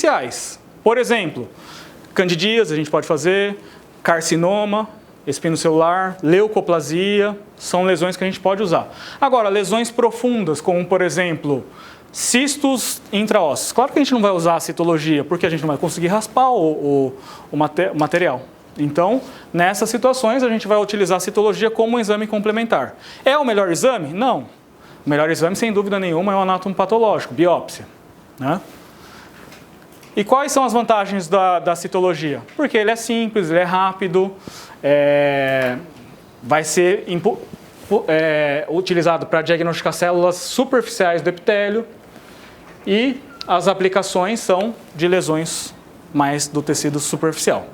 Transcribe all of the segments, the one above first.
superficiais. Por exemplo, candidíase a gente pode fazer, carcinoma, espinocelular, leucoplasia, são lesões que a gente pode usar. Agora, lesões profundas, como por exemplo, cistos intraósseos. Claro que a gente não vai usar a citologia, porque a gente não vai conseguir raspar o material. Então, nessas situações, a gente vai utilizar a citologia como um exame complementar. É o melhor exame? Não. O melhor exame, sem dúvida nenhuma, é o anátomo patológico, biópsia, né? E quais são as vantagens da citologia? Porque ele é simples, ele é rápido, vai ser utilizado para diagnosticar células superficiais do epitélio e as aplicações são de lesões mais do tecido superficial.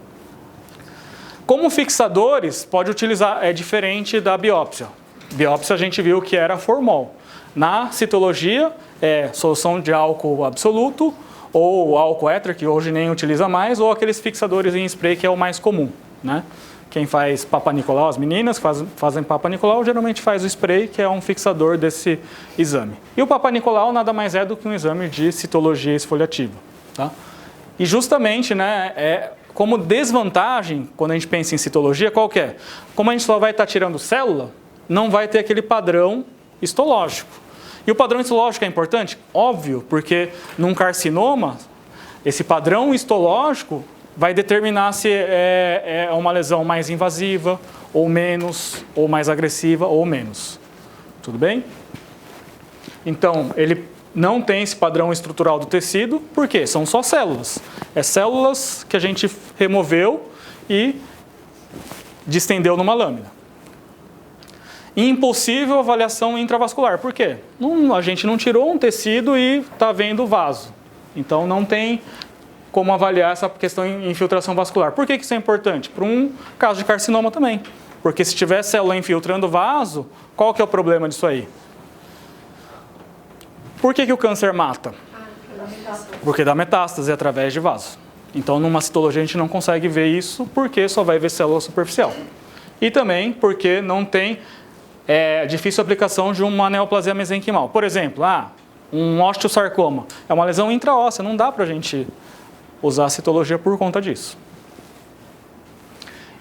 Como fixadores, pode utilizar, é diferente da biópsia. Biópsia a gente viu que era formol. Na citologia, é solução de álcool absoluto, ou álcool éter, que hoje nem utiliza mais, ou aqueles fixadores em spray, que é o mais comum, né? Quem faz Papa Nicolau, as meninas que fazem Papa Nicolau, geralmente faz o spray, que é um fixador desse exame. E o Papa Nicolau nada mais é do que um exame de citologia esfoliativa, tá? E justamente, né, como desvantagem, quando a gente pensa em citologia, qual que é? Como a gente só vai estar tirando célula, não vai ter aquele padrão histológico. E o padrão histológico é importante? Óbvio, porque num carcinoma, esse padrão histológico vai determinar se é uma lesão mais invasiva, ou menos, ou mais agressiva, ou menos. Tudo bem? Então, ele não tem esse padrão estrutural do tecido, por quê? São só células. É células que a gente removeu e distendeu numa lâmina. Impossível avaliação intravascular. Por quê? A gente não tirou um tecido e está vendo o vaso. Então, não tem como avaliar essa questão de infiltração vascular. Por que isso é importante? Para um caso de carcinoma também. Porque se tiver célula infiltrando o vaso, qual que é o problema disso aí? Por que o câncer mata? Porque dá metástase através de vaso. Então, numa citologia, a gente não consegue ver isso porque só vai ver célula superficial. E também porque não tem difícil aplicação de uma neoplasia mesenquimal. Por exemplo, um osteosarcoma. É uma lesão intraóssea, não dá para a gente usar a citologia por conta disso.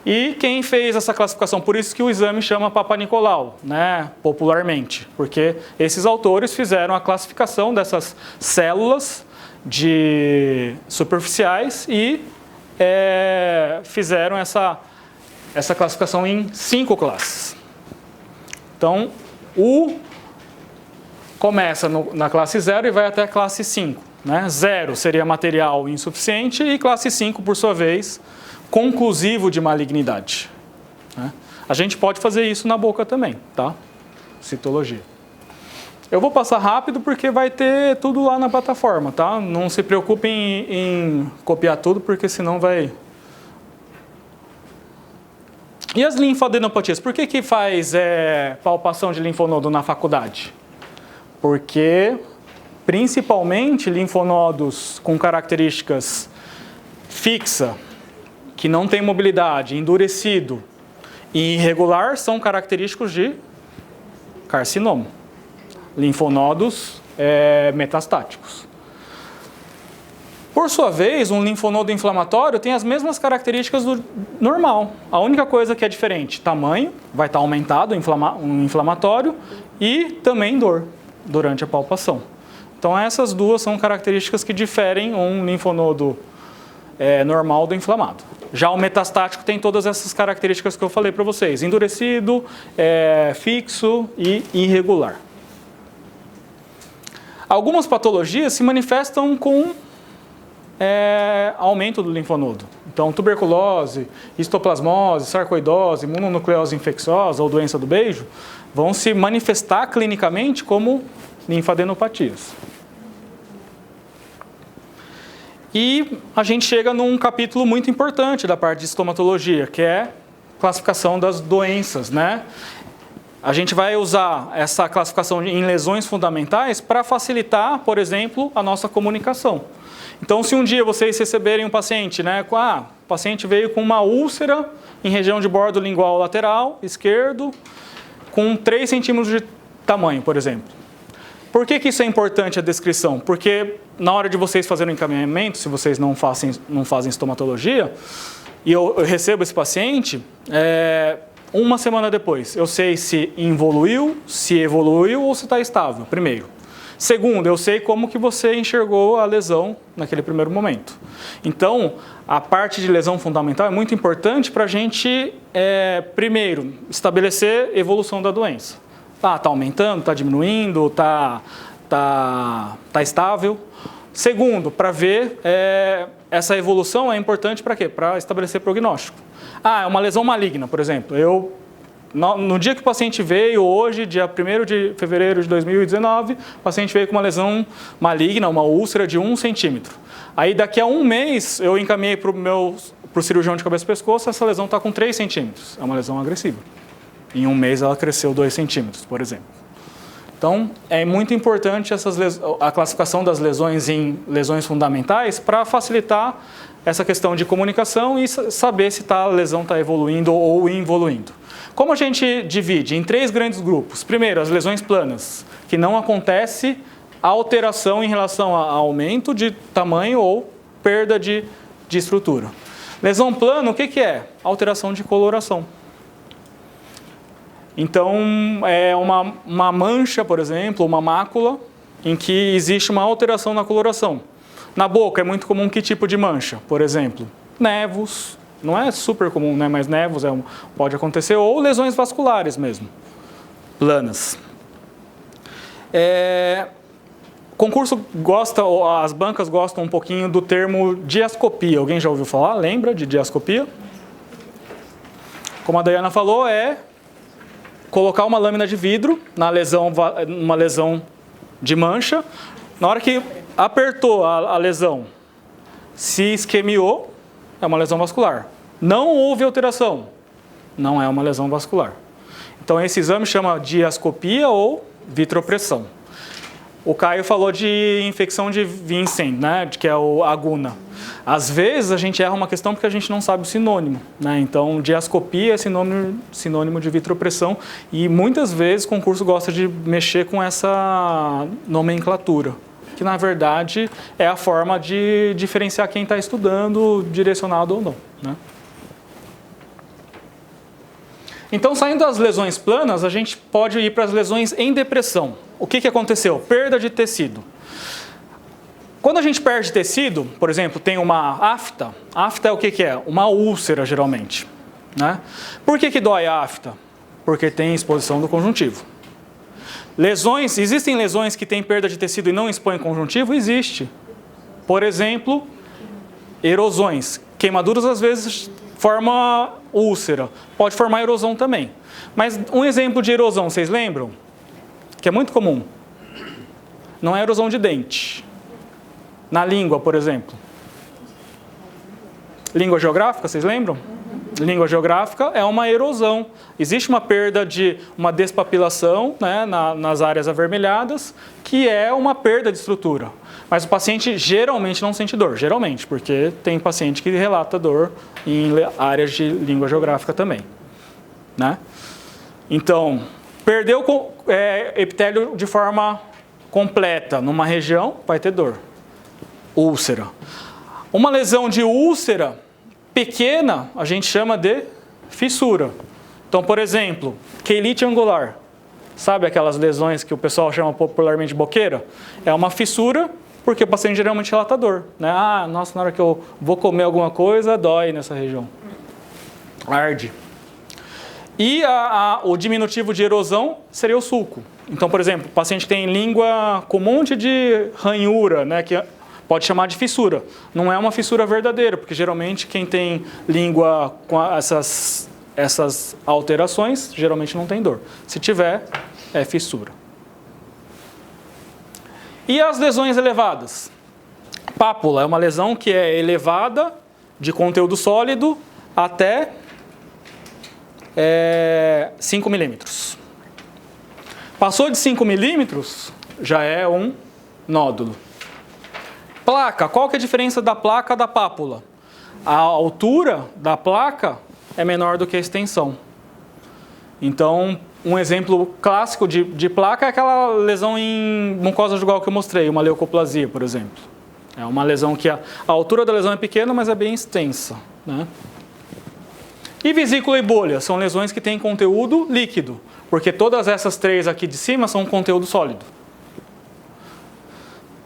E quem fez essa classificação? Por isso que o exame chama Papa Nicolau, né, popularmente. Porque esses autores fizeram a classificação dessas células superficiais e fizeram essa classificação em 5 classes. Então, começa na classe 0 e vai até a classe 5. Né? 0 seria material insuficiente e classe 5, por sua vez, conclusivo de malignidade. Né? A gente pode fazer isso na boca também, tá? Citologia. Eu vou passar rápido porque vai ter tudo lá na plataforma, tá? Não se preocupem em copiar tudo, porque senão vai... E as linfadenopatias? Por que faz palpação de linfonodo na faculdade? Porque, principalmente, linfonodos com características fixa, que não tem mobilidade, endurecido e irregular, são característicos de carcinoma. Linfonodos metastáticos. Por sua vez, um linfonodo inflamatório tem as mesmas características do normal. A única coisa que é diferente, tamanho, vai estar aumentado, um inflamatório, e também dor durante a palpação. Então essas duas são características que diferem um linfonodo normal do inflamado. Já o metastático tem todas essas características que eu falei para vocês. Endurecido, fixo e irregular. Algumas patologias se manifestam com aumento do linfonodo. Então, tuberculose, histoplasmose, sarcoidose, mononucleose infecciosa ou doença do beijo vão se manifestar clinicamente como linfadenopatias. E a gente chega num capítulo muito importante da parte de estomatologia, que é classificação das doenças, né? A gente vai usar essa classificação em lesões fundamentais para facilitar, por exemplo, a nossa comunicação. Então, se um dia vocês receberem um paciente, né, o paciente veio com uma úlcera em região de bordo lingual lateral, esquerdo, com 3 centímetros de tamanho, por exemplo. Por que isso é importante, a descrição? Porque na hora de vocês fazerem o encaminhamento, se vocês não fazem estomatologia, e eu recebo esse paciente, uma semana depois, eu sei se evoluiu ou se está estável, primeiro. Segundo, eu sei como que você enxergou a lesão naquele primeiro momento. Então, a parte de lesão fundamental é muito importante para a gente, primeiro, estabelecer a evolução da doença. Está aumentando, está diminuindo, está estável. Segundo, para ver essa evolução é importante para quê? Para estabelecer prognóstico. É uma lesão maligna, por exemplo. No dia que o paciente veio, hoje, dia 1º de fevereiro de 2019, o paciente veio com uma lesão maligna, uma úlcera de 1 centímetro. Aí daqui a um mês eu encaminhei para o cirurgião de cabeça e pescoço, essa lesão está com 3 centímetros. É uma lesão agressiva. Em um mês ela cresceu 2 centímetros, por exemplo. Então, é muito importante a classificação das lesões em lesões fundamentais para facilitar essa questão de comunicação e saber se a lesão está evoluindo ou involuindo. Como a gente divide? Em 3 grandes grupos. Primeiro, as lesões planas, que não acontece alteração em relação a aumento de tamanho ou perda de estrutura. Lesão plana, o que é? Alteração de coloração. Então, é uma mancha, por exemplo, uma mácula, em que existe uma alteração na coloração. Na boca é muito comum que tipo de mancha? Por exemplo, névos, não é super comum, né? Mas névos pode acontecer, ou lesões vasculares mesmo, planas. Concurso gosta, as bancas gostam um pouquinho do termo diascopia. Alguém já ouviu falar? Lembra de diascopia? Como a Dayana falou, colocar uma lâmina de vidro numa lesão de mancha. Na hora que apertou a lesão, se isquemiou, é uma lesão vascular. Não houve alteração, não é uma lesão vascular. Então, esse exame chama diascopia ou vitropressão. O Caio falou de infecção de Vincent, né, que é o aguna. Às vezes, a gente erra uma questão porque a gente não sabe o sinônimo, né? Então, diascopia é sinônimo de vitropressão e muitas vezes o concurso gosta de mexer com essa nomenclatura, que na verdade é a forma de diferenciar quem está estudando, direcionado ou não, né? Então, saindo das lesões planas, a gente pode ir para as lesões em depressão. O que aconteceu? Perda de tecido. Quando a gente perde tecido, por exemplo, tem uma afta. Afta é o que é? Uma úlcera, geralmente, né? Por que dói a afta? Porque tem exposição do conjuntivo. Existem lesões que têm perda de tecido e não expõem conjuntivo? Existe. Por exemplo, erosões. Queimaduras, às vezes, forma úlcera. Pode formar erosão também. Mas um exemplo de erosão, vocês lembram? Que é muito comum. Não é erosão de dente. Na língua, por exemplo. Língua geográfica, vocês lembram? Língua geográfica é uma erosão. Existe uma perda uma despapilação, né, nas áreas avermelhadas, que é uma perda de estrutura. Mas o paciente geralmente não sente dor, geralmente, porque tem paciente que relata dor em áreas de língua geográfica também, né? Então, perdeu epitélio de forma completa numa região, vai ter dor. Úlcera. Uma lesão de úlcera pequena, a gente chama de fissura. Então, por exemplo, queilite angular. Sabe aquelas lesões que o pessoal chama popularmente de boqueira? É uma fissura, porque o paciente geralmente relata dor, né? Nossa, na hora que eu vou comer alguma coisa, dói nessa região. Arde. E o diminutivo de erosão seria o sulco. Então, por exemplo, o paciente tem língua com um monte de ranhura, né, que pode chamar de fissura. Não é uma fissura verdadeira, porque geralmente quem tem língua com essas alterações, geralmente não tem dor. Se tiver, é fissura. E as lesões elevadas? Pápula é uma lesão que é elevada de conteúdo sólido até 5 milímetros. Passou de 5 milímetros, já é um nódulo. Placa, qual que é a diferença da placa da pápula? A altura da placa é menor do que a extensão. Então, um exemplo clássico de placa é aquela lesão em mucosa jugal que eu mostrei, uma leucoplasia, por exemplo. É uma lesão que a altura da lesão é pequena, mas é bem extensa, né? E vesícula e bolha são lesões que têm conteúdo líquido, porque todas essas três aqui de cima são conteúdo sólido.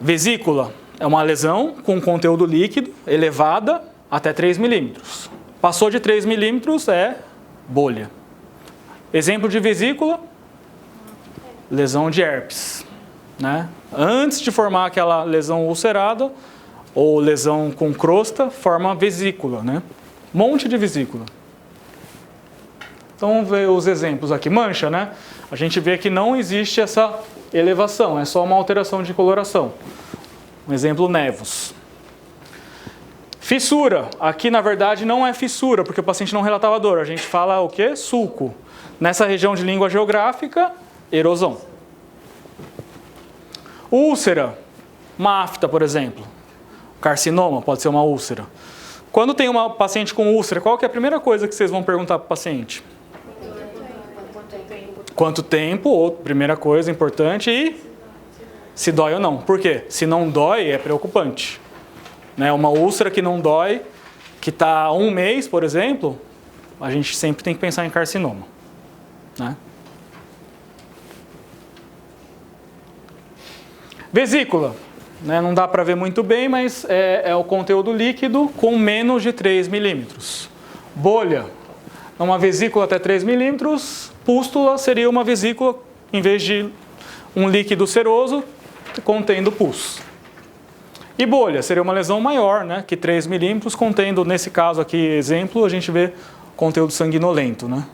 Vesícula é uma lesão com conteúdo líquido elevada até 3 milímetros. Passou de 3 milímetros é bolha. Exemplo de vesícula, lesão de herpes, né? Antes de formar aquela lesão ulcerada ou lesão com crosta, forma vesícula, né? Monte de vesícula. Então vamos ver os exemplos aqui. Mancha, né? A gente vê que não existe essa elevação, é só uma alteração de coloração. Um exemplo, nevos. Fissura. Aqui, na verdade, não é fissura, porque o paciente não relatava dor. A gente fala o quê? Sulco. Nessa região de língua geográfica, erosão. Úlcera. Uma afta, por exemplo. Carcinoma pode ser uma úlcera. Quando tem uma paciente com úlcera, qual que é a primeira coisa que vocês vão perguntar para o paciente? Quanto tempo, outra primeira coisa importante, e se dói ou não. Por quê? Se não dói, é preocupante. Né? Uma úlcera que não dói, que está há 1 mês, por exemplo, a gente sempre tem que pensar em carcinoma. Né? Vesícula. Né? Não dá para ver muito bem, mas é o conteúdo líquido com menos de 3 milímetros. Bolha. Uma vesícula até 3 milímetros. Pústula seria uma vesícula, em vez de um líquido seroso, contendo pus. E bolha seria uma lesão maior, né, que 3 milímetros, contendo, nesse caso aqui, exemplo, a gente vê conteúdo sanguinolento. Né?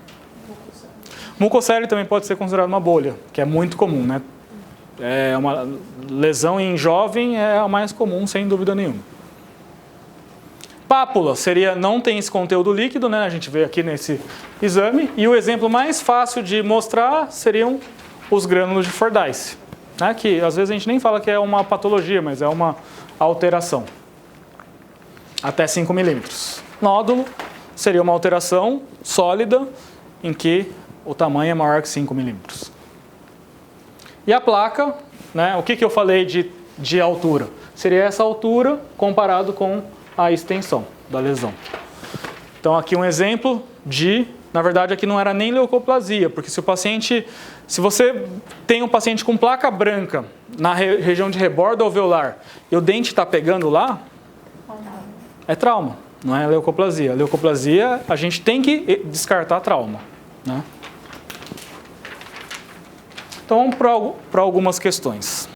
Mucocele também pode ser considerado uma bolha, que é muito comum. Né? É uma lesão em jovem é a mais comum, sem dúvida nenhuma. Pápula seria, não tem esse conteúdo líquido, né? A gente vê aqui nesse exame. E o exemplo mais fácil de mostrar seriam os grânulos de Fordyce. Né? Que às vezes a gente nem fala que é uma patologia, mas é uma alteração. Até 5 milímetros. Nódulo seria uma alteração sólida em que o tamanho é maior que 5 milímetros. E a placa, né? O que eu falei de altura? Seria essa altura comparado com a extensão da lesão. Então aqui um exemplo de, na verdade aqui não era nem leucoplasia, porque se você tem um paciente com placa branca na região de rebordo alveolar e o dente está pegando lá, é trauma, não é leucoplasia. Leucoplasia a gente tem que descartar trauma. Né? Então vamos para algumas questões.